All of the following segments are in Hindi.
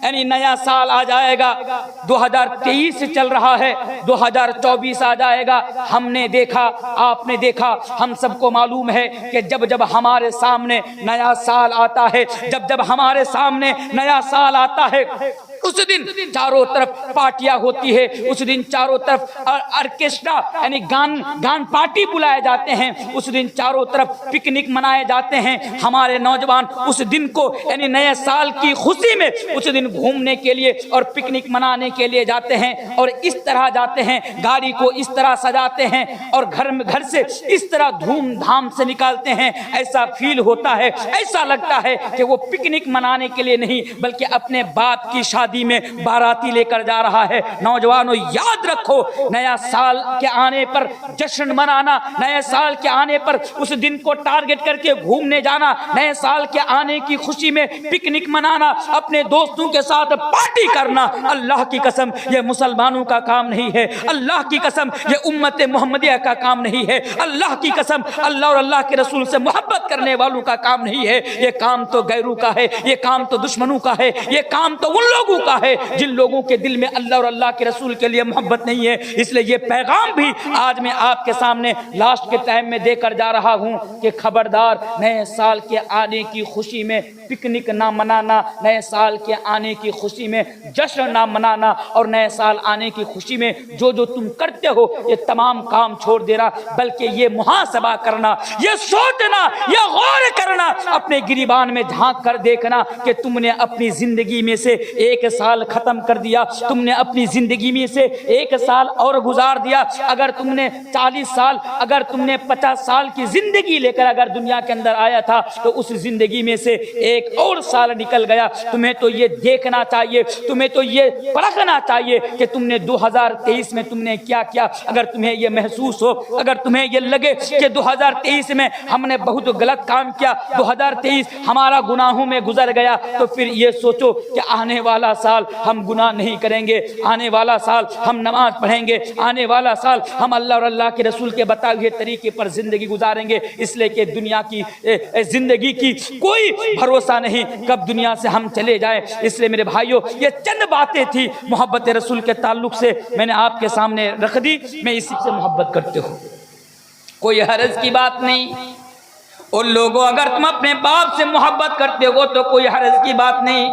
यानी नया साल आ जाएगा। 2023 चल रहा है, 2024 आ जाएगा। हमने देखा, आपने देखा, हम सबको मालूम है कि जब जब हमारे सामने नया साल आता है, जब जब हमारे सामने नया साल आता है, उस दिन चारों तरफ पार्टियां होती है, उस दिन चारों तरफ ऑर्केस्ट्रा यानी गान पार्टी बुलाए जाते हैं, उस दिन चारों तरफ पिकनिक मनाए जाते हैं। हमारे नौजवान उस दिन को यानी नए साल की खुशी में उस दिन घूमने के लिए और पिकनिक मनाने के लिए जाते हैं, और इस तरह जाते हैं, गाड़ी को इस तरह सजाते हैं और घर से इस तरह धूमधाम से निकालते हैं। ऐसा फील होता है, ऐसा लगता है कि वो पिकनिक मनाने के लिए नहीं बल्कि अपने बाप की शादी में बाराती लेकर जा रहा है। नौजवानों, याद रखो, नया साल के आने पर जश्न मनाना, नए साल के आने पर उस दिन को टारगेट करके घूमने जाना, नए साल के आने की खुशी में पिकनिक मनाना, अपने दोस्तों के साथ पार्टी करना, अल्लाह की कसम ये मुसलमानों का काम नहीं है। अल्लाह की कसम ये उम्मत मुहम्मदिया का काम नहीं है। अल्लाह की कसम अल्लाह और अल्लाह के रसूल से मोहब्बत करने वालों का काम नहीं है। ये काम तो गैरों का है, ये काम तो दुश्मनों का है, ये काम तो उन लोगों का है जिन लोगों के दिल में अल्लाह और अल्लाह के रसूल के लिए मोहब्बत नहीं है। इसलिए ये पैगाम भी आज मैं आपके सामने लास्ट के टाइम में देकर जा रहा हूं कि खबरदार, नए साल के आने की खुशी में पिकनिक ना मनाना, नए साल के आने की खुशी में जश्न ना मनाना, और नए साल आने की खुशी में जो जो तुम करते हो ये तमाम काम छोड़ देना, बल्कि ये मुहासबा करना, ये सोचना, ये गौर करना, अपने गिरीबान में झांक कर देखना कि तुमने अपनी जिंदगी में से एक साल खत्म कर दिया, तुमने अपनी जिंदगी में से एक साल और गुजार दिया। अगर तुमने 40 साल, अगर तुमने 50 साल की जिंदगी लेकर अगर दुनिया के अंदर आया था तो उस जिंदगी में से एक और साल निकल गया। तुम्हें तो ये देखना चाहिए, तुम्हें तो ये परखना चाहिए कि तुमने 2023 में तुमने क्या किया। अगर तुम्हें ये महसूस हो, अगर तुम्हें ये लगे कि 2023 में हमने बहुत गलत काम किया, 2023 हमारा गुनाहों में गुजर गया, तो फिर ये सोचो कि आने वाला साल हम गुनाह नहीं करेंगे, आने वाला साल हम नमाज पढ़ेंगे, आने वाला साल हम अल्लाह और अल्लाह के रसूल के बताए हुए तरीके पर जिंदगी गुजारेंगे। इसलिए कि दुनिया की जिंदगी की कोई भरोसा नहीं कब दुनिया से हम चले जाए। इसलिए मेरे भाइयों, ये चंद बातें थी मोहब्बत रसूल के ताल्लुक से, मैंने आपके सामने रख दी। मैं इसी से मोहब्बत करते हो, कोई हर्ज की बात नहीं। उन लोगों, अगर तुम अपने बाप से मोहब्बत करते हो तो कोई हर्ज की बात नहीं।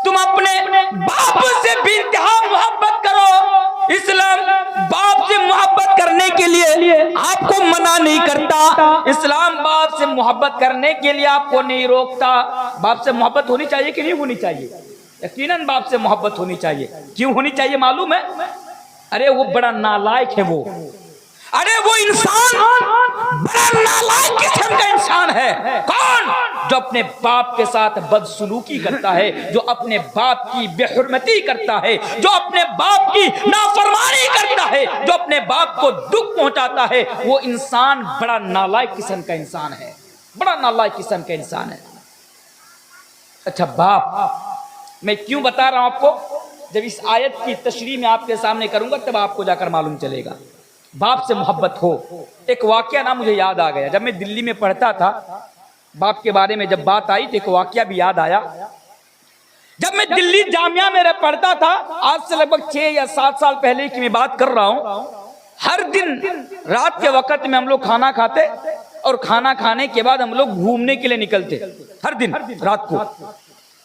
तुम अपने बाप से बेइंतहा मोहब्बत करो। इस्लाम बाप से मोहब्बत करने के लिए आपको मना नहीं करता, इस्लाम बाप से मोहब्बत करने के लिए आपको नहीं रोकता। बाप से मोहब्बत होनी चाहिए कि नहीं होनी चाहिए? यकीनन बाप से मोहब्बत होनी चाहिए। क्यों होनी चाहिए मालूम है? अरे वो बड़ा नालायक है, वो अरे वो इंसान बड़ा नालायक किस्म का इंसान है। कौन? जो अपने बाप के साथ बदसलूकी करता है, जो अपने बाप की बेहुरमती करता है, जो अपने बाप की नाफरमानी करता है, जो अपने बाप को दुख पहुंचाता है, वो इंसान बड़ा नालायक किस्म का इंसान है, बड़ा नालायक किस्म का इंसान है। अच्छा, बाप मैं क्यों बता रहा हूं आपको? जब इस आयत की तशरीह में आपके सामने करूंगा तब आपको जाकर मालूम चलेगा। बाप से मोहब्बत हो। एक वाकया ना मुझे याद आ गया, जब मैं दिल्ली में पढ़ता था, बाप के बारे में जब बात आई तो एक वाकया भी याद आया। जब मैं दिल्ली जामिया में पढ़ता था, आज से लगभग 6 या 7 साल पहले की मैं बात कर रहा हूं, हर दिन रात के वक्त में हम लोग खाना खाते और खाना खाने के बाद हम लोग घूमने के लिए निकलते, हर दिन रात को।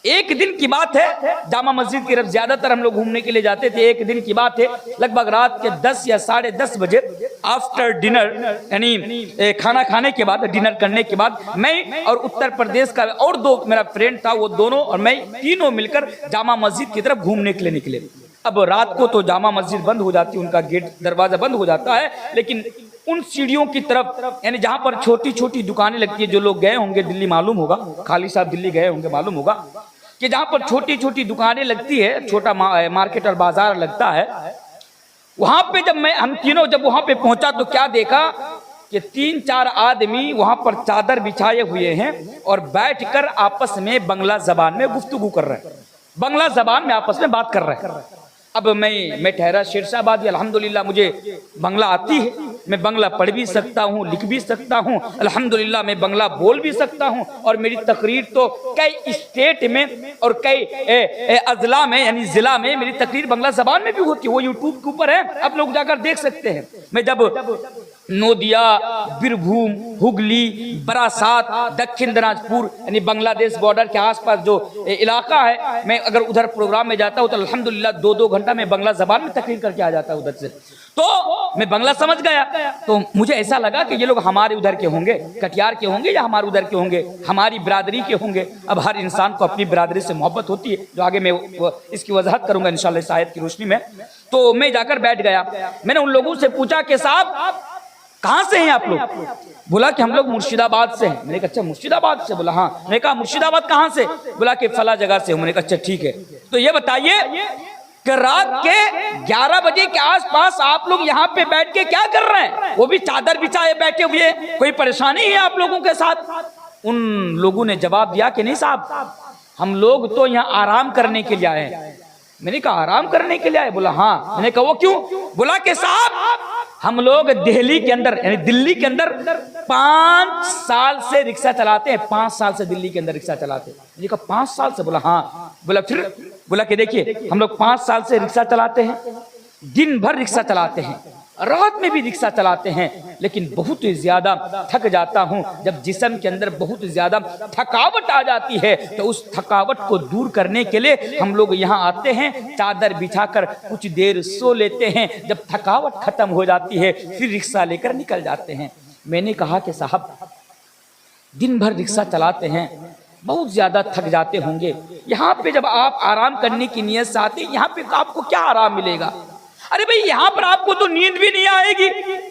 एक दिन की बात है, जामा मस्जिद की तरफ ज्यादातर हम लोग घूमने के लिए जाते थे। एक दिन की बात है, लगभग रात के 10 या 10:30 बजे आफ्टर डिनर, यानी खाना खाने के बाद, डिनर करने के बाद, मैं और उत्तर प्रदेश का और 2 मेरा फ्रेंड था, वो दोनों और मैं तीनों मिलकर जामा मस्जिद की तरफ घूमने के लिए निकले। अब रात को तो जामा मस्जिद बंद हो जाती है, उनका गेट दरवाजा बंद हो जाता है, लेकिन उन सीढ़ियों की तरफ यानी जहां पर छोटी छोटी दुकानें लगती है, जो लोग गए होंगे दिल्ली मालूम होगा, खाली साहब दिल्ली गए होंगे मालूम होगा कि जहां पर छोटी छोटी दुकानें लगती है, छोटा मार्केट और बाजार लगता है, वहां पे जब हम तीनों जब वहां पे पहुंचा तो क्या देखा कि 3-4 आदमी वहां पर चादर बिछाए हुए हैं और बैठकर आपस में बंगला जबान में गुफ्तगू कर रहे हैं, बंगला जबान में आपस में बात कर रहे हैं। अब मैं ठहरा शेरशाहबादी, अल्हम्दुलिल्लाह मुझे बंगला आती है, मैं बांग्ला पढ़ भी सकता हूँ, लिख भी सकता हूँ, अल्हम्दुलिल्लाह मैं बांग्ला बोल भी सकता हूँ। और मेरी तकरीर तो कई स्टेट में और कई अजला में यानी जिला में मेरी तकरीर बांग्ला जबान में भी होती है, वो यूट्यूब के ऊपर है, आप लोग जाकर देख सकते हैं। मैं जब नोदिया, बीरभूम, हुगली, बरासात, दक्षिण दिनाजपुर यानी बांग्लादेश बॉर्डर के आसपास जो इलाका है, मैं अगर उधर प्रोग्राम में जाता हूँ तो अल्हम्दुलिल्लाह 2-2 घंटा मैं बांग्ला जबान में तकरीर करके आ जाता हूँ उधर से। तो मैं बांग्ला समझ गया, तो मुझे ऐसा लगा कि ये लोग हमारे उधर के होंगे, कटिहार के होंगे या हमारे उधर के होंगे, हमारी बिरादरी के होंगे। अब हर इंसान को अपनी बिरादरी से मोहब्बत होती है, जो आगे मैं इसकी वजाहत करूंगा इंशाल्लाह इस आयत की रोशनी में। तो मैं जाकर बैठ गया, मैंने उन लोगों से पूछा कि साहब कहाँ से हैं आप लोग? बोला कि हम लोग मुर्शिदाबाद से हैं। मैंने कहा अच्छा मुर्शिदाबाद से? बोला हाँ। मैंने कहा मुर्शिदाबाद कहाँ से? बोला कि फला जगह से हूँ। मैंने कहा अच्छा ठीक है, तो ये बताइए कि रात के 11 बजे के आसपास आप लोग यहाँ पे बैठ के क्या कर रहे हैं? वो भी चादर बिछाए बैठे हुए, कोई परेशानी है आप लोगों के साथ? उन लोगों ने जवाब दिया कि नहीं साहब, हम लोग तो यहाँ आराम करने के लिए आए हैं। मैंने कहा आराम करने के लिए आए? बोला हाँ। मैंने कहा वो क्यों? बोला कि साहब हम लोग दिल्ली के अंदर यानी दिल्ली के अंदर 5 साल से रिक्शा चलाते हैं, 5 साल से दिल्ली के अंदर रिक्शा चलाते हैं। मैंने कहा 5 साल से? बोला हाँ। बोला फिर? बोला कि देखिए हम लोग 5 साल से रिक्शा चलाते हैं, दिन भर रिक्शा चलाते हैं, रात में भी रिक्शा चलाते हैं, लेकिन बहुत ही ज्यादा थक जाता हूं। जब जिस्म के अंदर बहुत ज्यादा थकावट आ जाती है तो उस थकावट को दूर करने के लिए हम लोग यहाँ आते हैं, चादर बिछाकर कुछ देर सो लेते हैं, जब थकावट खत्म हो जाती है फिर रिक्शा लेकर निकल जाते हैं। मैंने कहा कि साहब दिन भर रिक्शा चलाते हैं, बहुत ज्यादा थक जाते होंगे, यहाँ पे जब आप आराम करने की नीयत से आते हैं, यहाँ पे आपको क्या आराम मिलेगा? अरे भाई यहाँ पर आपको तो नींद भी नहीं आएगी,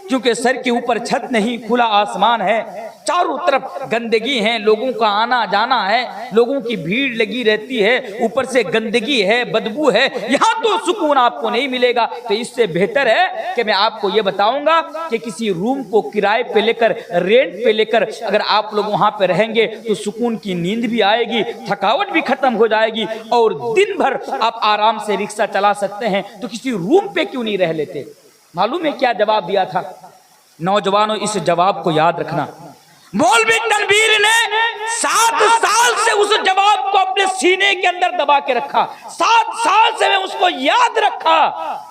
क्योंकि सर के ऊपर छत नहीं, खुला आसमान है, चारों तरफ गंदगी है, लोगों का आना जाना है, लोगों की भीड़ लगी रहती है, ऊपर से गंदगी है, बदबू है, यहाँ तो सुकून आपको नहीं मिलेगा। तो इससे बेहतर है कि मैं आपको ये बताऊंगा कि किसी रूम को किराए पे लेकर, रेंट पे लेकर अगर आप लोग वहां पे रहेंगे तो सुकून की नींद भी आएगी, थकावट भी खत्म हो जाएगी और दिन भर आप आराम से रिक्शा चला सकते हैं। तो किसी रूम पे क्यों नहीं रह लेते? मालूम है क्या जवाब दिया था? नौजवानों इस जवाब को याद रखना, मौलवी तनवीर ने 7 साल से उस जवाब को अपने सीने के अंदर दबा के रखा, 7 साल से मैं उसको याद रखा।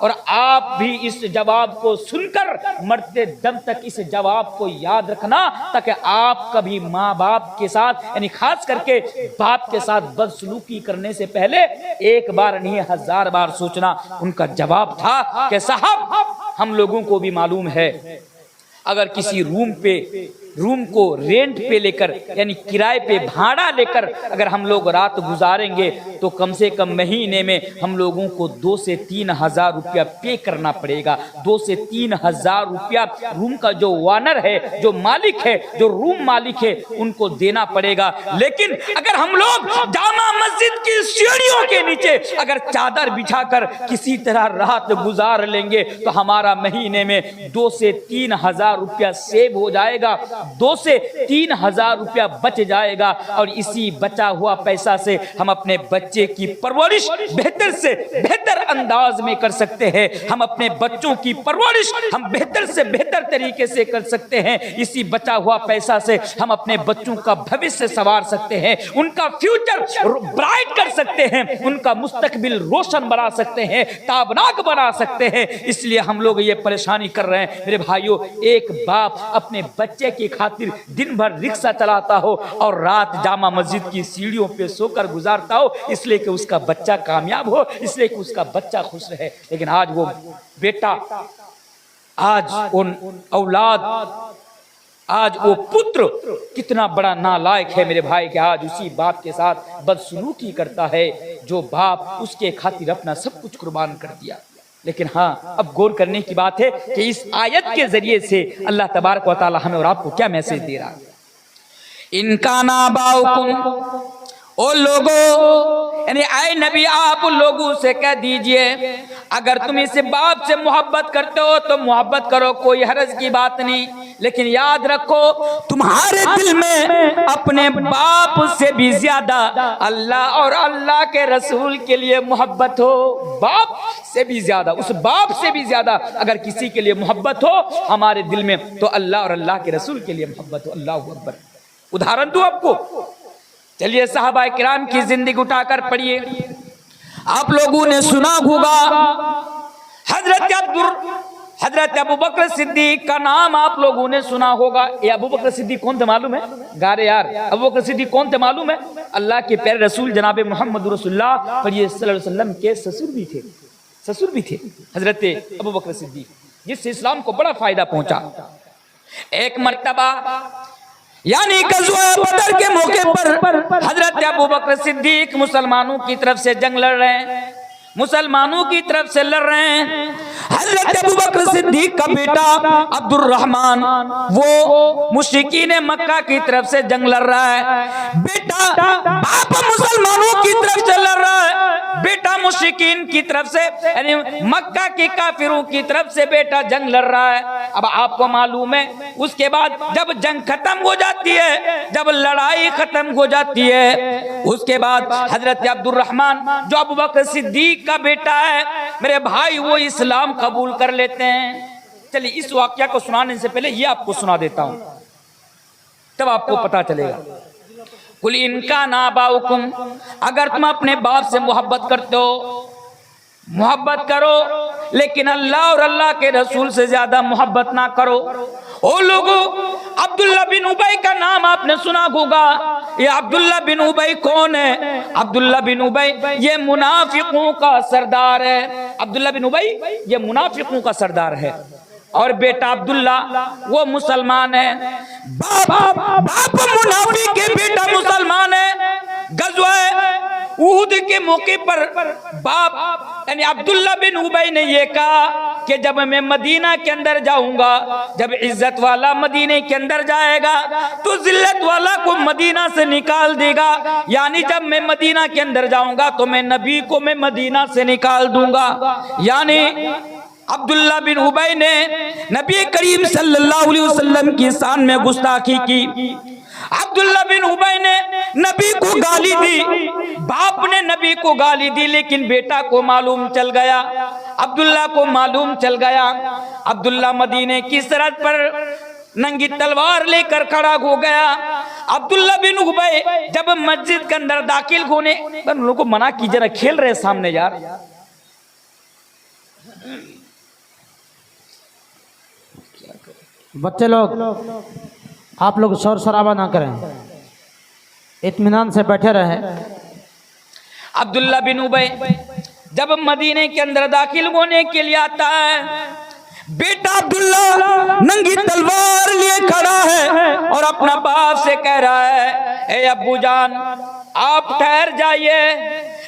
और आप भी इस जवाब को सुनकर मरते दम तक इस जवाब को याद रखना, ताकि आप कभी माँ बाप के साथ यानी खास करके बाप के साथ बदसलूकी करने से पहले एक बार नहीं 1000 बार सोचना। उनका जवाब था कि साहब हम लोगों को भी मालूम है, अगर किसी रूम को रेंट पे लेकर यानी किराए पे भाड़ा लेकर अगर हम लोग रात गुजारेंगे तो कम से कम महीने में हम लोगों को 2 से 3 हजार रुपया पे करना पड़ेगा। 2 से 3 हजार रुपया रूम का जो ओनर है, जो मालिक है, जो रूम मालिक है, उनको देना पड़ेगा। लेकिन अगर हम लोग जामा मस्जिद की सीढ़ियों के नीचे अगर चादर बिछाकर किसी तरह रात गुजार लेंगे तो हमारा महीने में 2 से 3 हजार रुपया सेव हो जाएगा, 2 से 3 हजार रुपया बच जाएगा। और इसी बचा हुआ पैसा से हम अपने बच्चे की परवरिश बेहतर से बेहतर अंदाज में कर सकते हैं। हम अपने बच्चों की परवरिश हम बेहतर से बेहतर तरीके से कर सकते हैं। इसी बचा हुआ पैसा से हम अपने बच्चों का भविष्य संवार सकते हैं, उनका फ्यूचर ब्राइट कर सकते हैं, उनका मुस्तकबिल रोशन बना सकते हैं, ताबनाक बना सकते हैं। इसलिए हम लोग ये परेशानी कर रहे हैं। मेरे भाइयों, एक बाप अपने बच्चे की खातिर दिन भर रिक्शा चलाता हो और रात जामा मस्जिद की सीढ़ियों पे सोकर गुजारता हो, इसलिए कि उसका बच्चा कामयाब हो, इसलिए कि उसका बच्चा खुश रहे। लेकिन आज वो बेटा, आज उन औलाद, आज वो पुत्र कितना बड़ा नालायक है मेरे भाई, कि आज उसी बाप के साथ बदसलूकी करता है जो बाप उसके खातिर अपना सब कुछ कुर्बान कर दिया। लेकिन हाँ, अब गौर करने की बात है कि इस आयत के जरिए से अल्लाह तबारक व तआला हमें और आपको क्या मैसेज दे रहा है। इनका ना बाउकुम, ओ लोगों, यानी आए नबी आप लोगों से कह दीजिए, अगर तुम इस बाप से मोहब्बत करते हो तो मोहब्बत करो, कोई हर्ज की बात नहीं। लेकिन याद रखो, तुम्हारे दिल में अपने बाप से भी ज्यादा अल्लाह और अल्लाह के रसूल के लिए मोहब्बत हो। बाप से भी ज्यादा, उस बाप से भी ज्यादा अगर किसी के लिए मोहब्बत हो हमारे दिल में, तो अल्लाह और अल्लाह के रसूल के लिए मोहब्बत हो। अल्लाह अकबर। उदाहरण दूं आपको, चलिए सहाबा किराम की जिंदगी उठाकर पढ़िए। आप लोगों ने सुना होगा हजरत अबू बकर सिद्दीक का नाम आप लोगों ने सुना होगा। ये अबू बकर सिद्दीक कौन थे मालूम है? गारे यार, अबू बकर सिद्दीक कौन थे मालूम है? अल्लाह के प्यारे रसूल जनाब मोहम्मद रसूलुल्लाह सल्लल्लाहु अलैहि वसल्लम के ससुर भी थे हजरत अबू बकर सिद्दीक, जिससे इस्लाम को बड़ा फायदा पहुंचा। एक मर्तबा यानी गज़वा बदर के मौके पर हजरत अबू बकर सिद्दीक मुसलमानों की तरफ से जंग लड़ रहे हैं, मुसलमानों की तरफ से लड़ रहे हैं। हजरत अबू बकर सिद्दीक का बेटा अब्दुर्रहमान वो मुशरिकीन मक्का की तरफ से जंग लड़ रहा है। बेटा बाप मुसलमानों की तरफ से लड़ रहा है, बेटा मुशरिकीन की तरफ से यानी मक्का के काफिरों की तरफ से बेटा जंग लड़ रहा है। अब आपको मालूम है उसके बाद जब जंग खत्म हो जाती है, जब लड़ाई खत्म हो जाती है, उसके बाद हजरत अब्दुर्रहमान जो अबू बकर सिद्दीक का बेटा है मेरे भाई, वो इस्लाम कबूल कर लेते हैं। चलिए इस वाकया को सुनाने से पहले ये आपको सुना देता हूं, तब आपको पता चलेगा। कुल इनका नाबाउकुम, अगर तुम अपने बाप से मोहब्बत करते हो मोहब्बत करो, लेकिन अल्लाह और अल्लाह के रसूल से ज्यादा मोहब्बत ना करो। ओ लोगों, अब्दुल्ला बिन उबई का नाम आपने सुना होगा। ये अब्दुल्ला बिन उबई कौन है? अब्दुल्ला बिन उबई ये मुनाफिकों का सरदार है। अब्दुल्ला बिन उबई ये मुनाफिकों का सरदार है, और बेटा अब्दुल्ला वो मुसलमान है। बाप मुनाफिक के बेटा मुसलमान है। गज़वा उहुद के मौके पर बाप यानी अब्दुल्ला बिन उबई ने ये कहा कि जब मैं मदीना के अंदर जाऊंगा, जब इज्जत वाला मदीने के अंदर जाएगा तो जिल्लत वाला को मदीना से निकाल देगा। यानी जब मैं मदीना के अंदर जाऊंगा तो मैं नबी को मैं मदीना से निकाल दूंगा। यानी अब्दुल्ला बिन उबई ने नबी करीम सल्लल्लाहु अलैहि वसल्लम की शान में गुस्ताखी की। अब्दुल्ला बिन उबई ने नबी को गाली दी, बाप ने नबी को गाली दी, लेकिन बेटा को मालूम चल गया, अब्दुल्ला को मालूम चल गया। अब्दुल्ला मदीने की सरहद पर नंगी तलवार लेकर खड़ा हो गया। अब्दुल्ला बिन उबई जब मस्जिद के अंदर दाखिल होने, उन लोगों को मना कीजिए ना, खेल रहे सामने यार। बच्चे लोग आप लोग शोर शराबा ना करें, इत्मीनान से बैठे रहे। अब्दुल्ला बिन उबई जब मदीने के अंदर दाखिल होने के लिए आता है, बेटा अब्दुल्ला नंगी तलवार लिए खड़ा है और अपना बाप से कह रहा है, ए अब्बू जान आप ठहर जाइए।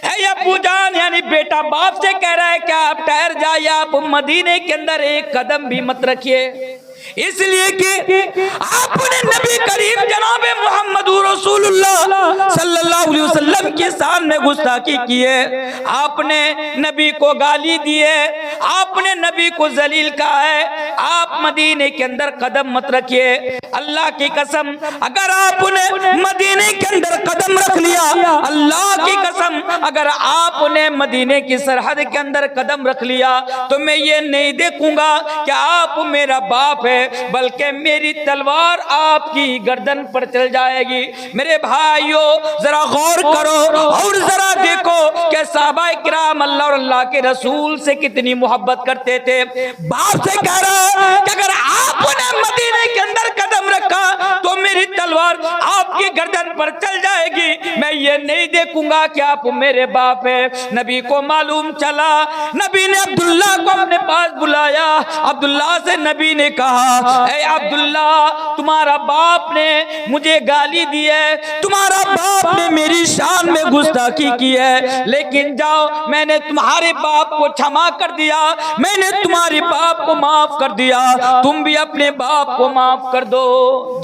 ए अब्बू जान यानी बेटा बाप से कह रहा है कि आप ठहर जाइए, आप मदीने के अंदर एक कदम भी मत रखिए, इसलिए कि आपने नबी करीम जनाब मोहम्मद रसूलुल्लाह सल्लल्लाहु अलैहि वसल्लम के सामने गुस्ताखी की है, आपने नबी को गाली दी है, आपने नबी को जलील कहा है, आप मदीने के अंदर कदम मत रखिए। अल्लाह की कसम अगर आपने मदीने के अंदर कदम रख लिया, अल्लाह की कसम अगर आपने मदीने की सरहद के अंदर कदम रख लिया, तो मैं ये नहीं देखूंगा कि आप मेरा बाप है, बल्कि मेरी तलवार आपकी गर्दन पर चल जाएगी। मेरे भाइयों जरा गौर करो और जरा देखो कि सहाबाए किराम अल्लाह और अल्लाह के रसूल से कितनी मोहब्बत करते थे। बाप से कह रहा है कि अगर आपने मदीने के अंदर कदम रखा तो मेरी तलवार आपकी गर्दन पर चल जाएगी, मैं ये नहीं देखूंगा कि आप मेरे बाप है। नबी को मालूम चला, नबी ने अब्दुल्ला को अपने पास बुलाया। अब्दुल्ला से नबी ने कहा, ए अब्दुल्ला तुम्हारा बाप ने मुझे गाली दी है, तुम्हारा बाप ने मेरी शान में गुस्ताखी की है, लेकिन जाओ मैंने तुम्हारे बाप को क्षमा कर दिया, मैंने तुम्हारे बाप को माफ कर दिया, तुम भी अपने बाप को माफ कर दो,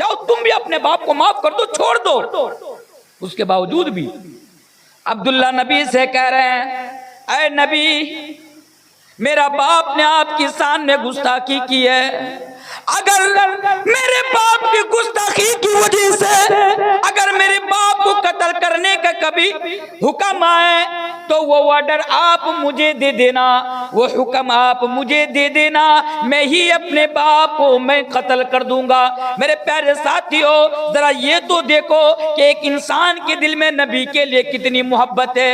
जाओ तुम भी अपने बाप को माफ कर दो, छोड़ दो। उसके बावजूद भी अब्दुल्ला नबी से कह रहे हैं, ऐ नबी मेरा बाप ने आपकी शान में गुस्ताखी की है, अगर मेरे बाप की गुस्ताखी की वजह से अगर मेरे बाप को कत्ल करने का कभी हुक्म आए तो वो ऑर्डर आप मुझे दे देना, वो हुक्म आप मुझे दे देना, मैं ही अपने बाप को मैं कत्ल कर दूंगा। मेरे प्यारे साथियों, जरा ये तो देखो कि एक इंसान के दिल में नबी के लिए कितनी मोहब्बत है,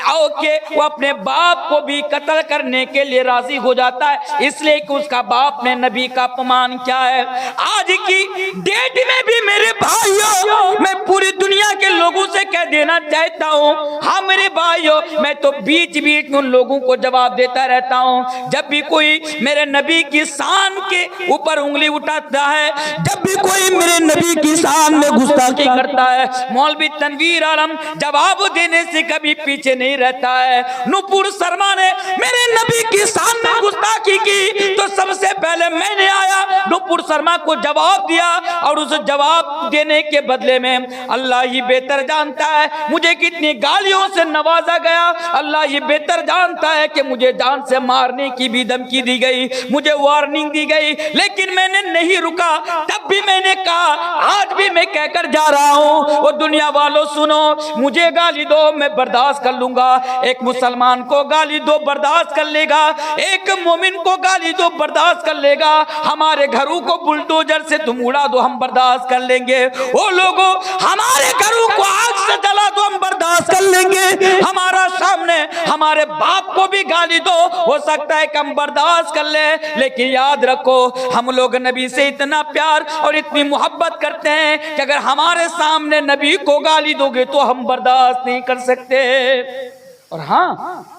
आओ कि वो अपने बाप को भी कत्ल करने के लिए राजी हो जाता है, इसलिए कि उसका बाप ने नबी का अपमान किया है। आज की डेट में भी मेरे भाइयों, मैं पूरी दुनिया के लोगों से कह देना चाहता हूँ, हाँ मेरे भाइयों, मैं तो बीच बीच में उन लोगों को जवाब देता रहता हूँ, जब भी कोई मेरे नबी की शान के ऊपर उंगली उठाता है, जब भी कोई मेरे नबी की शान में गुस्ताखी करता है, मौलवी तनवीर आलम जवाब देने से कभी पीछे नहीं रहता है। नूपुर शर्मा ने मेरे नबी की शान में गुस्ताखी की तो सबसे पहले मैंने आया नूपुर शर्मा को जवाब दिया, और उस जवाब देने के बदले में अल्लाह ही बेहतर जानता है मुझे कितनी गालियों से नवाजा गया, अल्लाह ये बेहतर जानता है कि मुझे जान से मारने की भी धमकी दी गई, मुझे वार्निंग दी गई, लेकिन मैंने नहीं रुका। तब भी मैंने कहा, आज भी मैं कहकर जा रहा हूं, वो दुनिया वालों सुनो, मुझे गाली दो मैं बर्दाश्त कर लूंगा, एक मुसलमान को गाली दो बर्दाश्त कर लेगा, एक मोमिन को गाली दो बर्दाश्त कर लेगा, हमारे घरों को बुलडोजर से तुम उड़ा दो हम बर्दाश्त कर लेंगे, वो लोगों हमारे घरों को आग से जला दो हम बर्दाश्त कर लेंगे, हमारा सामने हमारे बाप को भी गाली दो, हो सकता है कि हम बर्दाश्त कर ले, लेकिन याद रखो हम लोग नबी से इतना प्यार और इतनी मोहब्बत करते हैं कि अगर हमारे सामने नबी को गाली दोगे तो हम बर्दाश्त नहीं कर सकते। और हाँ,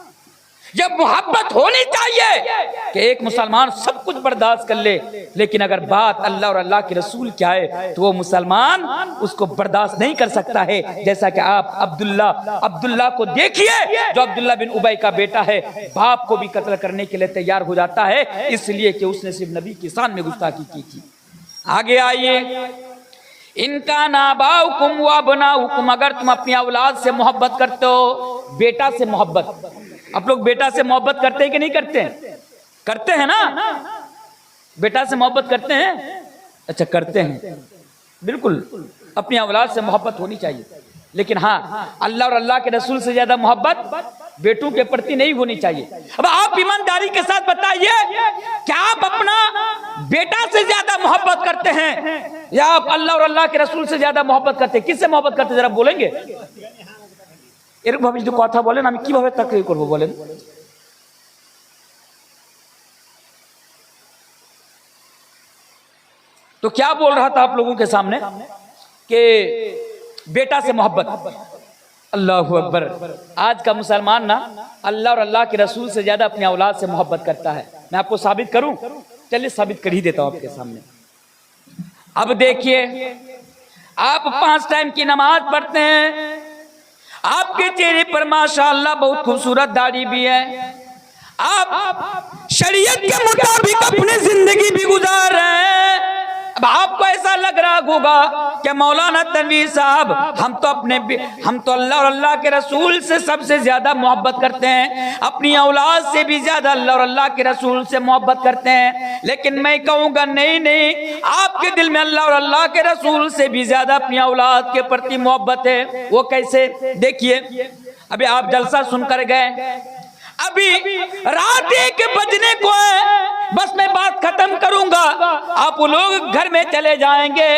जब मोहब्बत होनी चाहिए कि एक मुसलमान सब कुछ बर्दाश्त कर ले, लेकिन अगर बात अल्लाह और अल्लाह के रसूल क्या है तो वो मुसलमान उसको बर्दाश्त नहीं कर सकता है। जैसा कि आप अब्दुल्ला को देखिए, जो अब्दुल्ला बिन उबई का बेटा है, बाप को भी कत्ल करने के लिए तैयार हो जाता है, इसलिए कि उसने सिर्फ नबी की शान में गुस्ताखी की थी। आगे आइए, इनका नाबाउकुम व अबनाउकुम, अगर तुम अपनी औलाद से मोहब्बत करते हो, बेटा से मोहब्बत, आप लोग बेटा से मोहब्बत करते हैं कि नहीं करते हैं? करते हैं ना, बेटा से मोहब्बत करते हैं? अच्छा करते हैं, बिल्कुल अपनी औलाद से मोहब्बत होनी चाहिए, लेकिन हाँ अल्लाह और अल्लाह के रसूल से ज्यादा मोहब्बत बेटों के प्रति नहीं होनी चाहिए। अब आप ईमानदारी के साथ बताइए, क्या आप अपना बेटा से ज्यादा मोहब्बत करते हैं या आप अल्लाह और अल्लाह के रसूल से ज्यादा मोहब्बत करते हैं? किससे मोहब्बत करते हैं जरा बोलेंगे? এরকম ভাবে যদি কথা বলেন আমি কিভাবে তাকরির করব বলেন? तो क्या बोल रहा था आप लोगों के सामने कि बेटा से मोहब्बत, अल्लाहु अकबर। आज का मुसलमान ना अल्लाह और अल्लाह के रसूल से ज्यादा अपनी औलाद से मोहब्बत करता है। मैं आपको साबित करूं? चलिए साबित कर ही देता हूं आपके सामने। अब देखिए, आप 5 टाइम की नमाज पढ़ते हैं, आपके चेहरे पर माशाअल्लाह बहुत खूबसूरत दाढ़ी भी है, आप शरीयत के मुताबिक अपनी जिंदगी भी गुजार रहे हैं। अब आपको ऐसा लग रहा होगा कि मौलाना तनवीर साहब हम तो अल्लाह और अल्लाह के रसूल से सबसे ज्यादा मोहब्बत करते हैं, अपनी औलाद से भी ज्यादा अल्लाह और अल्लाह के रसूल से मोहब्बत करते हैं। लेकिन मैं कहूँगा नहीं, आपके दिल में अल्लाह और अल्लाह के रसूल से भी ज्यादा अपनी औलाद के प्रति मोहब्बत है। वो कैसे? देखिए, अभी आप जलसा सुनकर गए, अभी रात 1 बजने को है, बस मैं बात खत्म करूंगा, आप लोग घर में चले जाएंगे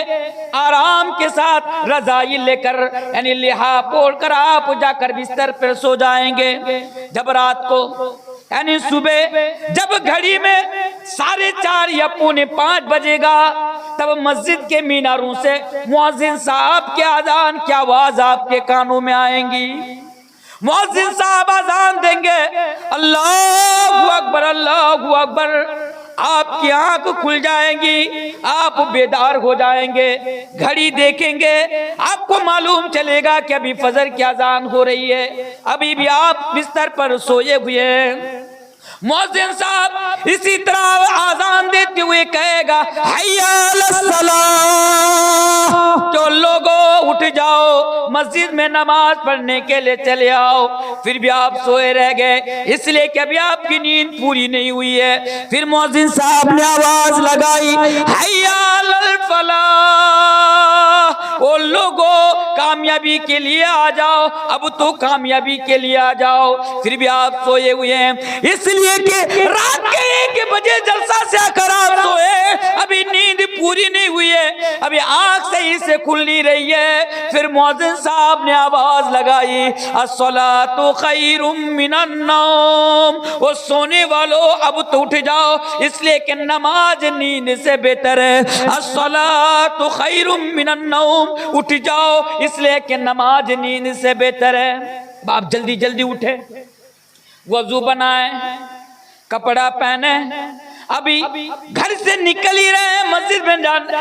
आराम के साथ, रजाई लेकर यानी लिहाफ ओढ़कर आप जाकर बिस्तर पर सो जाएंगे। जब रात को यानी सुबह जब घड़ी में 4:30 या 4:45 बजेगा, तब मस्जिद के मीनारों से मुअज्जिन साहब के अजान की आवाज आपके कानों में आएंगी। मुअज्जिन साहब अजान देंगे, अल्लाहु अकबर अल्लाहु अकबर, आपकी आंख खुल जाएंगी, आप बेदार हो जाएंगे, घड़ी देखेंगे, आपको मालूम चलेगा कि अभी फजर की अजान हो रही है, अभी भी आप बिस्तर पर सोए हुए हैं। मुअज्जिन साहब इसी तरह आजान देते हुए कहेगा, हय्या अलस्सलाह, जो लोगों उठ जाओ, मस्जिद में नमाज पढ़ने के लिए चले आओ। फिर भी आप सोए रह गए, इसलिए कि अभी आपकी नींद पूरी नहीं हुई है। फिर मुअज्जिन साहब ने आवाज लगाई, हय्या अलल फलाह, ओ लोगों कामयाबी के लिए आ जाओ, अब तो कामयाबी के लिए आ जाओ। फिर भी आप सोए हुए हैं, इसलिए कि रात के 1 बजे जलसा से आकर आप सोए, अभी नींद पूरी नहीं हुई है, अभी आंख सही से खुल नहीं रही है। फिर मुअज्जिन साहब ने आवाज लगाई, अस्सलातु खैरुम मिनन नौम, वो सोने वालों अब तो उठ जाओ, इसलिए कि नमाज नींद से बेहतर है। अस्सलातु खैरुम मिनन नौम, उठ जाओ इसलिए कि नमाज नींद से बेहतर है। आप जल्दी जल्दी उठे, वजू बनाए, कपड़ा पहने, अभी घर से निकल ही रहे हैं मस्जिद में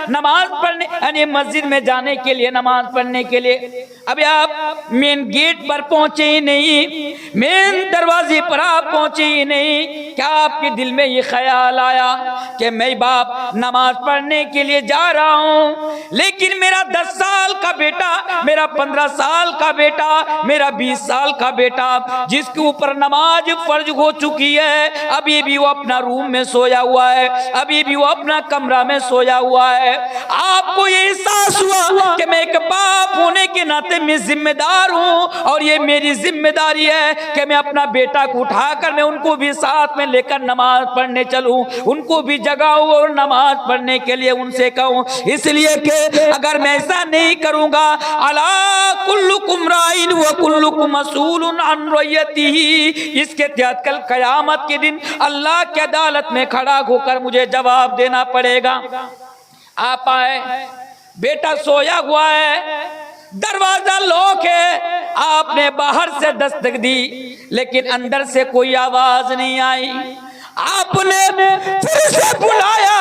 नमाज पढ़ने, यानी मस्जिद में जाने के लिए, नमाज पढ़ने के लिए। अभी आप मेन गेट पर पहुंचे ही नहीं, मेन दरवाजे पर आप पहुंचे ही नहीं, क्या आपके दिल में ये ख्याल आया कि मैं बाप नमाज पढ़ने के लिए जा रहा हूं, लेकिन मेरा 10 साल का बेटा, मेरा 15 साल का बेटा, मेरा 20 साल का बेटा, जिसके ऊपर नमाज फर्ज हो चुकी है, अभी भी वो अपना रूम में सोया हुआ है, अभी भी वो अपना कमरा में सोया हुआ है। आपको ये एहसास हुआ कि मैं एक बाप होने के नाते मैं जिम्मेदार हूं, और ये मेरी जिम्मेदारी है कि मैं अपना बेटा को उठाकर मैं उनको भी साथ में लेकर नमाज पढ़ने चलूं, उनको भी जगाऊं और नमाज पढ़ने के लिए उनसे कहूं। इसलिए कि अगर मैं ऐसा नहीं करूंगा, अला कुल्लुकुम राइन व कुल्लुकुम मसूलुन अन रयतिही, इसके तहत कल कयामत के दिन अल्लाह की अदालत में खड़ा होकर मुझे जवाब देना पड़ेगा। आप आए, बेटा सोया हुआ है, दरवाजा लॉक है, आपने बाहर से दस्तक दी लेकिन अंदर से कोई आवाज नहीं आई, आपने फिर से बुलाया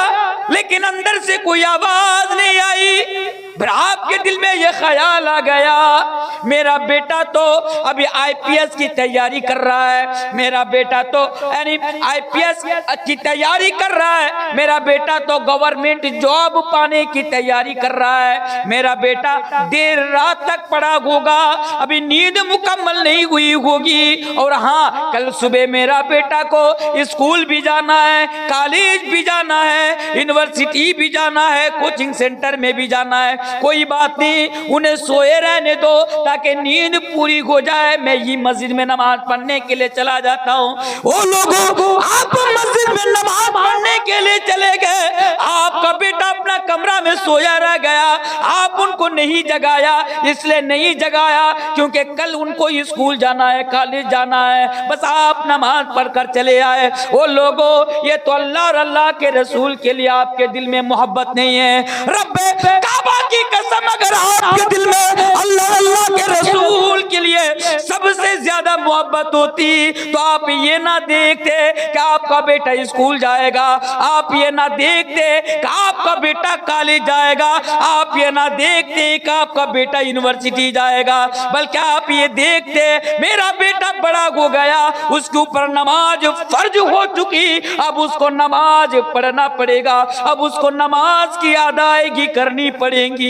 लेकिन अंदर से कोई आवाज नहीं आई। फिर आपके दिल में यह ख्याल आ गया, मेरा बेटा तो अभी आईपीएस की तैयारी कर रहा है, मेरा बेटा तो यानी आईपीएस की तैयारी कर रहा है, मेरा बेटा तो गवर्नमेंट जॉब पाने की तैयारी कर रहा है, मेरा बेटा देर रात तक पड़ा होगा, अभी नींद मुकम्मल नहीं हुई होगी, और हाँ कल सुबह मेरा बेटा को स्कूल भी जाना है, कॉलेज भी जाना है, यूनिवर्सिटी भी जाना है, कोचिंग सेंटर में भी जाना है। कोई बात नहीं, उन्हें सोए रहने दो ताकि नींद पूरी हो जाए, मैं ये मस्जिद में नमाज पढ़ने के लिए चला जाता हूँ। वो लोगों, आप मस्जिद में नमाज पढ़ने के लिए चले गए, आपका बेटा अपना कमरा में सोया रह गया, आप उनको नहीं जगाया, इसलिए नहीं जगाया क्योंकि कल उनको स्कूल जाना है, कॉलेज जाना है, बस आप नमाज पढ़कर चले आए। वो लोगों, ये तो अल्लाह और अल्लाह के रसूल के लिए आपके दिल में मोहब्बत नहीं है। रब्बे काबा की कसम, अगर आपके दिल में अल्लाह अल्लाह के रसूल के लिए सबसे ज्यादा मोहब्बत होती तो आप ये ना देखते कि आपका बेटा स्कूल जाएगा, आप ये ना देखते कि आपका बेटा कॉलेज जाएगा, आप ये ना देखते कि आपका बेटा यूनिवर्सिटी जाएगा, बल्कि आप ये देखते मेरा बेटा बड़ा हो गया, उसके ऊपर नमाज फर्ज हो चुकी, अब उसको नमाज पढ़ना पड़ेगा, अब उसको नमाज की अदायगी करनी पड़ेगी।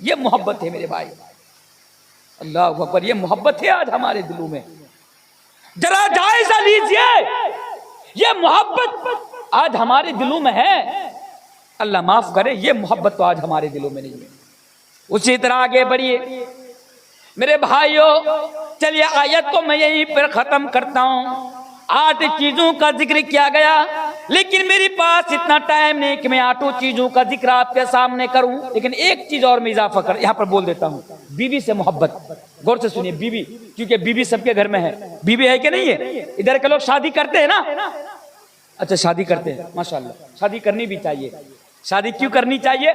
ये मोहब्बत है मेरे भाई, अल्लाह अकबर, ये मोहब्बत है आज हमारे दिलों में। जरा जायजा लीजिए, ये मोहब्बत आज हमारे दिलों में है। अल्लाह माफ करे, ये मोहब्बत तो आज हमारे दिलों में नहीं है। उसी तरह आगे बढ़िए मेरे भाइयों, चलिए आयत को मैं यहीं पर खत्म करता हूं। 8 चीजों का जिक्र किया गया, लेकिन मेरे पास इतना टाइम नहीं कि मैं 8 चीजों का जिक्र आपके सामने करूं, लेकिन एक चीज और मैं इजाफा कर यहां पर बोल देता हूं, बीवी से मोहब्बत। गौर से सुनिए, बीवी, क्योंकि बीवी सबके घर में है। बीवी है कि नहीं है? इधर के लोग शादी करते हैं ना? अच्छा, शादी करते हैं, माशाल्लाह, शादी करनी भी चाहिए। शादी क्यों करनी चाहिए?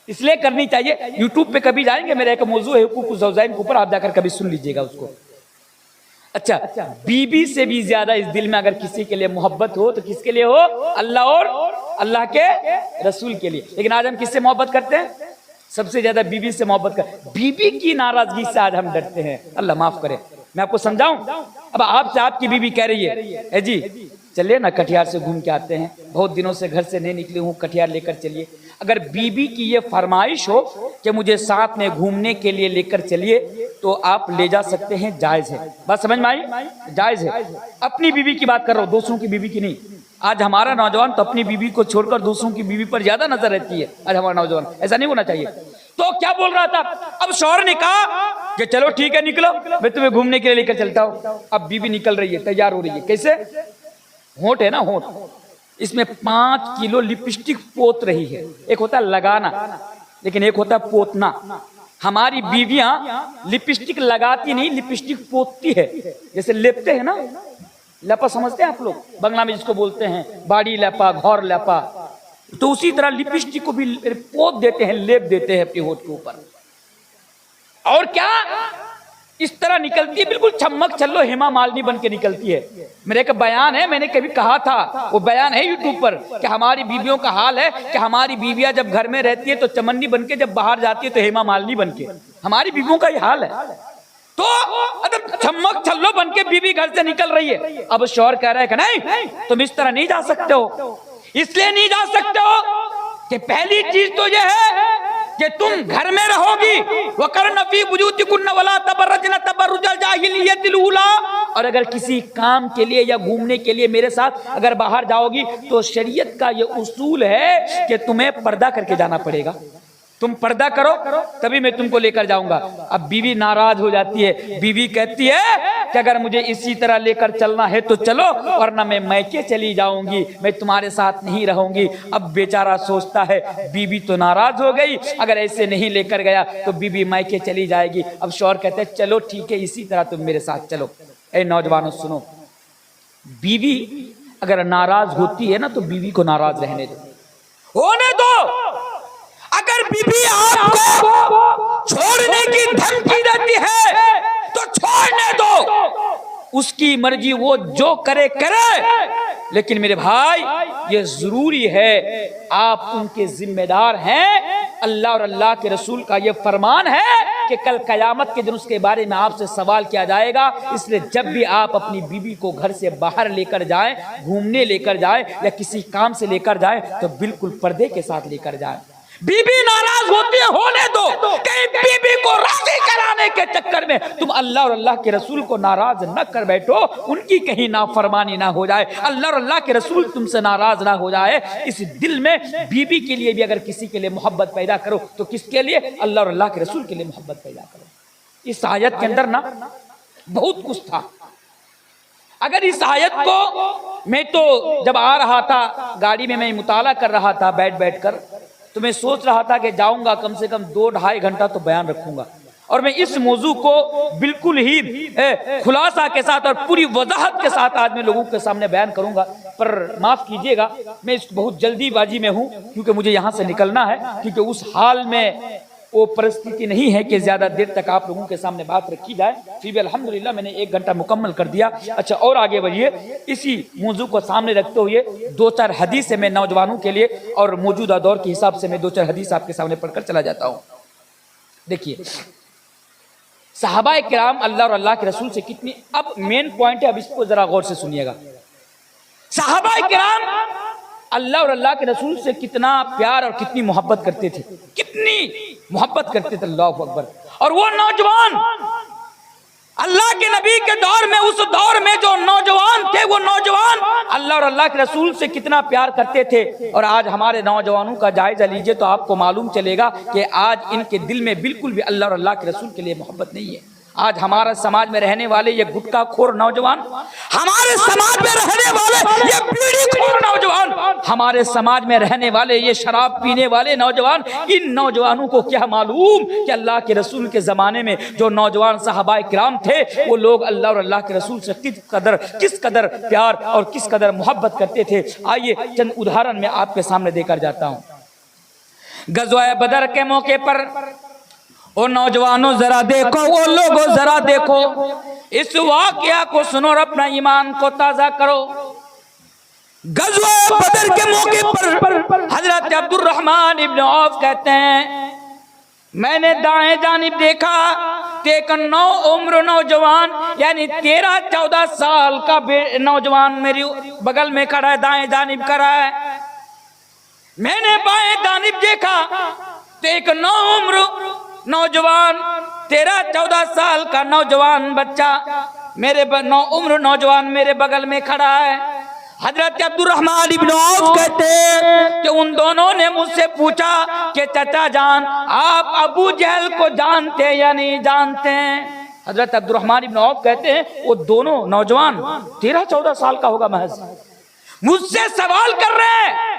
इसलिए करनी चाहिए, यूट्यूब पे कभी जाएंगे, मेरा एक मौजू है हुकूक ज़ौजाइन के ऊपर, आप जाकर कभी सुन लीजिएगा उसको। अच्छा, बीबी से भी ज्यादा इस दिल में अगर किसी के लिए मोहब्बत हो तो किसके लिए हो? अल्लाह और अल्लाह के रसूल के लिए। लेकिन आज हम किससे मोहब्बत करते हैं? सबसे ज्यादा बीबी से मोहब्बत कर। बीबी की नाराजगी से आज हम डरते हैं, अल्लाह माफ करे। मैं आपको समझाऊं, अब आपसे आपकी बीबी कह रही है, जी चलिए ना कटिहार से घूम के आते हैं, बहुत दिनों से घर से नहीं निकली हूँ, कटिहार लेकर चलिए। अगर बीबी की ये फरमाइश हो कि मुझे साथ में घूमने के लिए लेकर चलिए, तो आप ले जा सकते हैं, जायज है। बात समझ में आई? जायज है। अपनी बीबी की बात कर रहा हूँ, दूसरों की बीबी की नहीं। आज हमारा नौजवान तो अपनी बीबी को छोड़कर दूसरों की बीवी पर ज्यादा नजर रहती है। आज हमारा नौजवान, ऐसा नहीं होना चाहिए। तो क्या बोल रहा था? अब शौहर ने कहा कि चलो ठीक है निकलो, मैं तुम्हें घूमने के लिए लेकर चलता हूं। अब बीवी निकल रही है, तैयार हो रही है। कैसे? होंठ है ना, होंठ, इसमें 5 किलो लिपस्टिक पोत रही है। एक होता है लगाना, लेकिन एक होता है पोतना। हमारी बीवियां लिपस्टिक लगाती नहीं, लिपस्टिक पोतती है। जैसे लेपते हैं ना, लपा समझते हैं आप लोग, बंगला में जिसको बोलते हैं, बाड़ी लपा, घौर लपा, तो उसी तरह लिपस्टिक को भी पोत देते हैं, लेप देते हैं अपने होठ के ऊपर। और क्या इस तरह निकलती है, बिल्कुल छमक छल्लो हेमा मालिनी बन के निकलती है। मेरे एक बयान है, मैंने कभी कहा था, वो बयान है यूट्यूब पर, कि हमारी बीवियों का हाल है कि हमारी बीवियां जब घर में रहती है तो चमन्नी बन के, जब बाहर जाती है तो हेमा मालिनी बन के। हमारी बीवियों का ये हाल है। तो छमक छल्लो बन के बीवी घर से निकल रही है। अब शौहर कह रहा है कि नहीं, तुम इस तरह नहीं जा सकते हो। इसलिए नहीं जा सकते हो कि पहली चीज तो यह है कि तुम घर में रहोगी, वकरन फी बुयूतिकुन्ना वला तबररजना तबर्रुजल जाहिलियतिल ऊला। और अगर किसी काम के लिए या घूमने के लिए मेरे साथ अगर बाहर जाओगी तो शरीयत का ये उसूल है कि तुम्हें पर्दा करके जाना पड़ेगा। तुम पर्दा करो तभी मैं तुमको लेकर जाऊंगा। अब बीवी नाराज हो जाती है। बीवी कहती है कि अगर मुझे इसी तरह लेकर चलना है तो चलो, वरना मैं मैके चली जाऊंगी, मैं तुम्हारे साथ नहीं रहूंगी। अब बेचारा सोचता है बीवी तो नाराज हो गई, अगर ऐसे नहीं लेकर गया तो बीवी मैके चली जाएगी। अब शौहर कहते हैं चलो ठीक है, इसी तरह तुम मेरे साथ चलो। ए नौजवानों सुनो, बीवी अगर नाराज होती है ना तो बीवी को नाराज रहने दो, होने दो। अगर बीवी आपको छोड़ने की धमकी देती है तो छोड़ने दो, उसकी मर्जी, वो जो करे करे। लेकिन मेरे भाई ये जरूरी है, आप उनके जिम्मेदार हैं। अल्लाह और अल्लाह के रसूल का ये फरमान है कि कल कयामत के दिन उसके बारे में आपसे सवाल किया जाएगा। इसलिए जब भी आप अपनी बीवी को घर से बाहर लेकर जाएं, घूमने लेकर जाएं या किसी काम से लेकर जाएं, तो बिल्कुल पर्दे के साथ लेकर जाएं। बीबी नाराज होती है, होने दो। कहीं बीबी को राजी कराने के चक्कर में तुम अल्लाह और अल्लाह के रसूल को नाराज न कर बैठो, उनकी कहीं नाफरमानी ना हो जाए, अल्लाह और अल्लाह के रसूल तुमसे नाराज ना हो जाए। इस दिल में बीबी के लिए भी अगर किसी के लिए मोहब्बत पैदा करो तो किसके लिए? अल्लाह और अल्लाह के रसूल के लिए मोहब्बत पैदा करो। इस आयत के अंदर ना बहुत कुछ था। अगर इस आयत को मैं तो जब आ रहा था गाड़ी में, मैं मुताला कर रहा था बैठ कर, तो मैं सोच रहा था कि जाऊंगा कम से कम 2-2.5 घंटा तो बयान रखूंगा, और मैं इस मौजू को बिल्कुल ही खुलासा के साथ और पूरी वजाहत के साथ आज मैं लोगों के सामने बयान करूंगा। पर माफ कीजिएगा, मैं इस बहुत जल्दीबाजी में हूं, क्योंकि मुझे यहां से निकलना है, क्योंकि उस हाल में वो परिस्थिति नहीं है कि ज्यादा देर तक आप लोगों के सामने बात रखी जाए। फिर भी अल्हम्दुलिल्लाह मैंने 1 घंटा मुकम्मल कर दिया। अच्छा, और आगे बढ़िए। इसी मौजू को सामने रखते हुए 2-4 हदीस मैं नौजवानों के लिए और मौजूदा दौर के हिसाब से मैं 2-4 हदीस आपके सामने पढ़कर चला जाता हूँ। देखिए, सहाबाए किराम अल्लाह और अल्लाह के रसूल से कितनी, अब मेन पॉइंट है, अब इसको जरा गौर से सुनिएगा। सहाबाए किराम अल्लाह और अल्लाह के रसूल से कितना प्यार और कितनी मोहब्बत करते थे, कितनी मोहब्बत करते थे। अल्लाह अकबर। और वो नौजवान अल्लाह के नबी के दौर में, उस दौर में जो नौजवान थे, वो नौजवान अल्लाह और अल्लाह के रसूल से कितना प्यार करते थे। और आज हमारे नौजवानों का जायजा लीजिए तो आपको मालूम चलेगा कि आज इनके दिल में बिल्कुल भी अल्लाह और अल्लाह के रसूल के लिए मोहब्बत नहीं है। आज हमारे समाज में रहने वाले ये गुटखा खोर नौजवान, हमारे समाज में रहने वाले ये बीड़ी खोर नौजवान, हमारे समाज में रहने वाले ये शराब पीने वाले नौजवान, इन नौजवानों को क्या मालूम कि अल्लाह के रसूल के ज़माने में जो नौजवान साहबाए किराम थे, वो लोग अल्लाह और अल्लाह के रसूल से किस कदर प्यार और किस कदर मोहब्बत करते थे। आइए चंद उदाहरण मैं आपके सामने देकर जाता हूँ। गज़वा बदर के मौके पर ओ नौजवानों जरा देखो, वो लोगों जरा देखो, इस वाकया को सुनो और अपना ईमान को ताजा करो। गज़वा बदर के मौके पर हजरत अब्दुर्रहमान इब्न औफ कहते हैं, मैंने दाएं जानिब देखा तो एक नौउम्र नौजवान, यानी 13-14 साल का नौजवान मेरी बगल में खड़ा है, दाएं जानिब खड़ा है। मैंने बाएं जानिब देखा तो एक नौउम्र नौजवान, 13-14 साल का नौजवान बच्चा, मेरे नौउम्र नौजवान मेरे बगल में खड़ा है। हजरत अब्दुर्रहमान इब्न औफ कहते हैं कि उन दोनों ने मुझसे पूछा कि चाचा जान आप अबू जहल को जानते हैं या नहीं जानते हैं। हजरत अब्दुर्रहमान इब्न औफ कहते हैं वो दोनों नौजवान 13-14 साल का होगा महज, मुझसे सवाल कर रहे हैं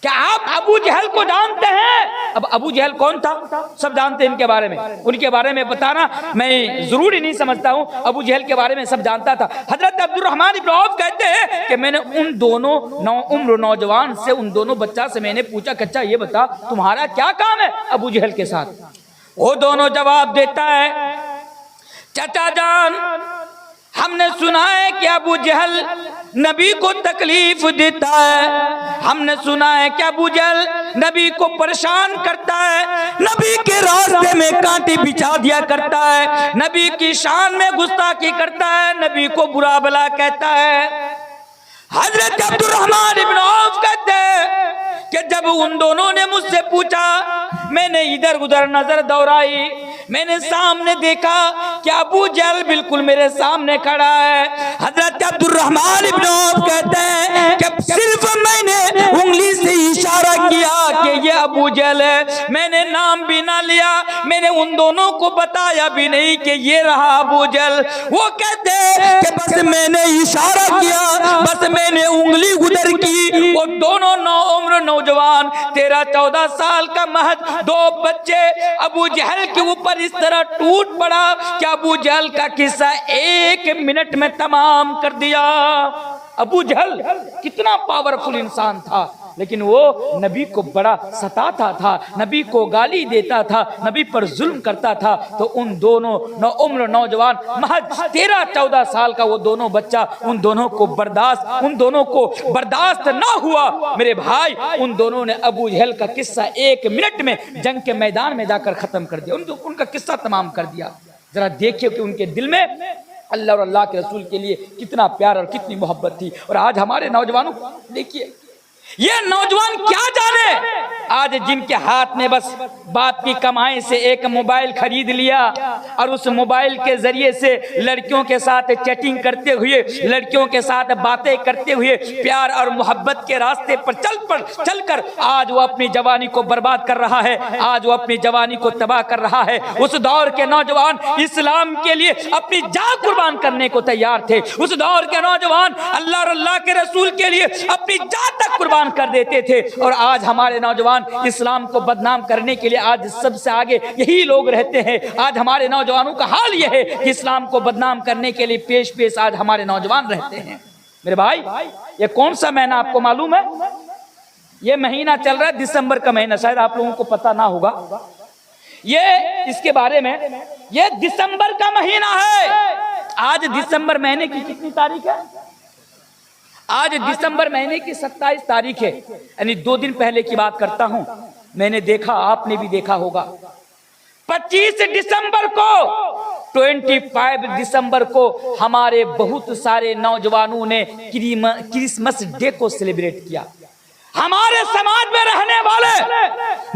क्या आप अबू जहल को जानते हैं। अब अबू जहल कौन था सब जानते हैं इनके बारे में, उनके बारे में बताना मैं जरूरी नहीं समझता हूं, अबू जहल के बारे में सब जानता था। हजरत अब्दुर्रहमान इब्न औफ कहते हैं कि मैंने उन दोनों उम्र नौजवान से, उन दोनों बच्चा से मैंने पूछा कि अच्छा ये बता तुम्हारा क्या काम है अबू जहल के साथ। वो दोनों जवाब देता है चाचा जान हमने सुना है कि अबू जहल नबी को तकलीफ देता है, हमने सुना है कि अबू जहल नबी को परेशान करता है, नबी के रास्ते में कांटे बिछा दिया करता है, नबी की शान में गुस्ताखी करता है, नबी को बुरा भला कहता है। हजरत अब्दुर्रहमान इब्न औफ कहते हैं कि जब उन दोनों ने मुझसे पूछा मैंने इधर उधर नजर दौड़ाई, मैंने सामने देखा कि अबू जहल बिल्कुल मेरे सामने खड़ा है। हजरत अब्दुर्रहमान इब्न औफ कहते हैं कि सिर्फ मैंने उंगली से इशारा किया कि ये अबू जहल है, मैंने नाम भी ना लिया, मैंने उन दोनों को बताया भी नहीं कि ये रहा अबू जहल। वो कहते हैं कि बस मैंने इशारा किया, बस मैंने उंगली उधर की, वो दोनों उम्र नौजवान 13-14 साल का महज दो बच्चे अबू जहल के ऊपर इस तरह टूट पड़ा कि अबू जहल का किस्सा 1 मिनट में तमाम कर दिया। अबू जहल कितना पावरफुल इंसान था, लेकिन वो नबी को बड़ा सताता था, नबी को गाली देता था, नबी पर जुल्म करता था। तो उन दोनों उम्र नौजवान महज 13-14 साल का वो दोनों बच्चा, उन दोनों को बर्दाश्त ना हुआ मेरे भाई, उन दोनों ने अबू जहल का किस्सा 1 मिनट में जंग के मैदान में जाकर खत्म कर दिया, उनका किस्सा तमाम कर दिया। जरा देखिए कि उनके दिल में अल्लाह और अल्लाह के रसूल के लिए कितना प्यार और कितनी मोहब्बत थी। और आज हमारे नौजवानों को देखिए, ये नौजवान क्या जाने, आज जिनके हाथ में बस बाप की कमाई से एक मोबाइल खरीद लिया और उस मोबाइल के जरिए से लड़कियों के साथ चैटिंग करते हुए, लड़कियों के साथ बातें करते हुए प्यार और मोहब्बत के रास्ते पर चलकर आज वो अपनी जवानी को बर्बाद कर रहा है, आज वो अपनी जवानी को तबाह कर रहा है। उस दौर के नौजवान इस्लाम के लिए अपनी जान कुर्बान करने को तैयार थे, उस दौर के नौजवान अल्लाह और अल्लाह के रसूल के लिए अपनी जान तक कुर्बान कर देते थे। और आज हमारे नौजवान इस्लाम को बदनाम करने के लिए आज सबसे आगे यही लोग रहते हैं। आज हमारे नौजवानों का हाल यह है कि इस्लाम को बदनाम करने के लिए पेश आज हमारे नौजवान रहते हैं। मेरे भाई, ये कौन सा महीना आपको मालूम है? ये महीना चल रहा है दिसंबर का महीना, शायद आप लोगों को पता ना होगा। ये इसके बारे में, ये दिसंबर का महीना है। आज दिसंबर महीने की कितनी तारीख है? आज दिसंबर महीने की 27 तारीख है, यानी 2 दिन पहले की बात करता हूं। मैंने देखा, आपने भी देखा होगा, 25 दिसंबर को, 25 दिसंबर को हमारे बहुत सारे नौजवानों ने क्रिसमस डे को सेलिब्रेट किया। हमारे समाज में रहने वाले,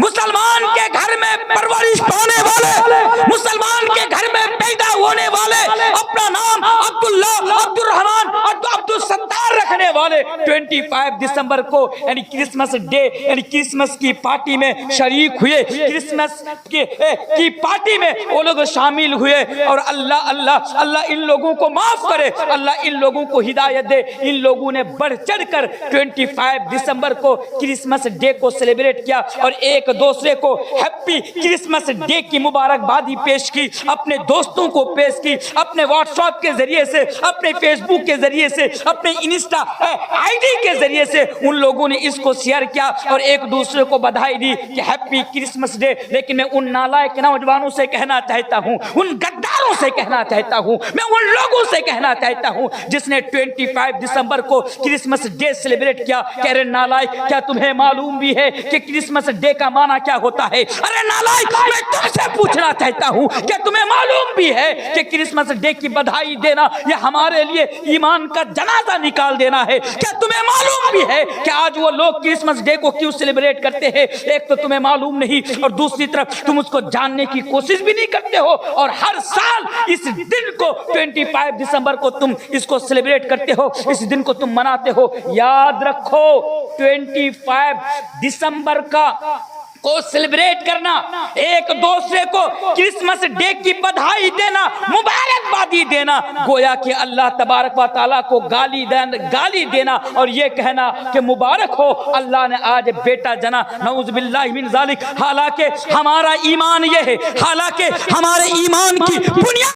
मुसलमान के घर में परवरिश पाने वाले, मुसलमान के घर में पैदा होने वाले, अपना नाम अब्दुल्ला, अब्दुर्रहमान और अब्दुल सत्तार रखने वाले 25 दिसंबर को यानी क्रिसमस डे यानी क्रिसमस की पार्टी में शरीक हुए, क्रिसमस की पार्टी में वो लोग शामिल हुए। और अल्लाह अल्लाह अल्लाह इन लोगों को माफ करे, अल्लाह इन लोगों को हिदायत दे। इन लोगों ने बढ़ चढ़कर 25 दिसंबर को क्रिसमस डे को सेलिब्रेट किया और एक दूसरे को हैप्पी क्रिसमस डे की मुबारकबादी पेश की, अपने दोस्तों को पेश की, अपने व्हाट्सएप के जरिए से, अपने फेसबुक के जरिए से, अपने इंस्टा आईडी के जरिए से उन लोगों ने इसको शेयर किया और एक दूसरे को बधाई दी कि हैप्पी क्रिसमस डे। लेकिन मैं उन नालायक नौजवानों से कहना चाहता हूं, उन गद्दारों से कहना चाहता हूं, मैं उन लोगों से कहना चाहता हूं जिसने 25 दिसंबर को क्रिसमस डे सेलिब्रेट किया। कह रहे नालायक, क्या तुम्हें मालूम भी है कि क्रिसमस डे का माना क्या होता है? अरे नालायक, मैं तुमसे पूछना चाहता हूं, क्या तुम्हें मालूम भी है कि क्रिसमस डे की बधाई देना यह हमारे लिए ईमान का जना जनाजा निकाल देना है। क्या तुम्हें मालूम भी है कि आज वो लोग क्रिसमस डे को क्यों सेलिब्रेट करते हैं? एक तो तुम्हें मालूम नहीं और दूसरी तरफ तुम उसको जानने की कोशिश भी नहीं करते हो, और हर साल इस दिन को 25 दिसंबर को तुम इसको सेलिब्रेट करते हो, इस दिन को तुम मनाते हो। याद रखो 25 दिसंबर का को सेलिब्रेट करना, एक दूसरे को क्रिसमस डे की बधाई देना, मुबारकबादी देना, गोया कि अल्लाह तबारक व तआला को गाली देना और ये कहना कि मुबारक हो अल्लाह ने आज बेटा जना, नऊज़ बिल्लाहि मिन ज़ालिक। हालांकि हमारा ईमान ये है, हालांकि हमारे ईमान की बुनियाद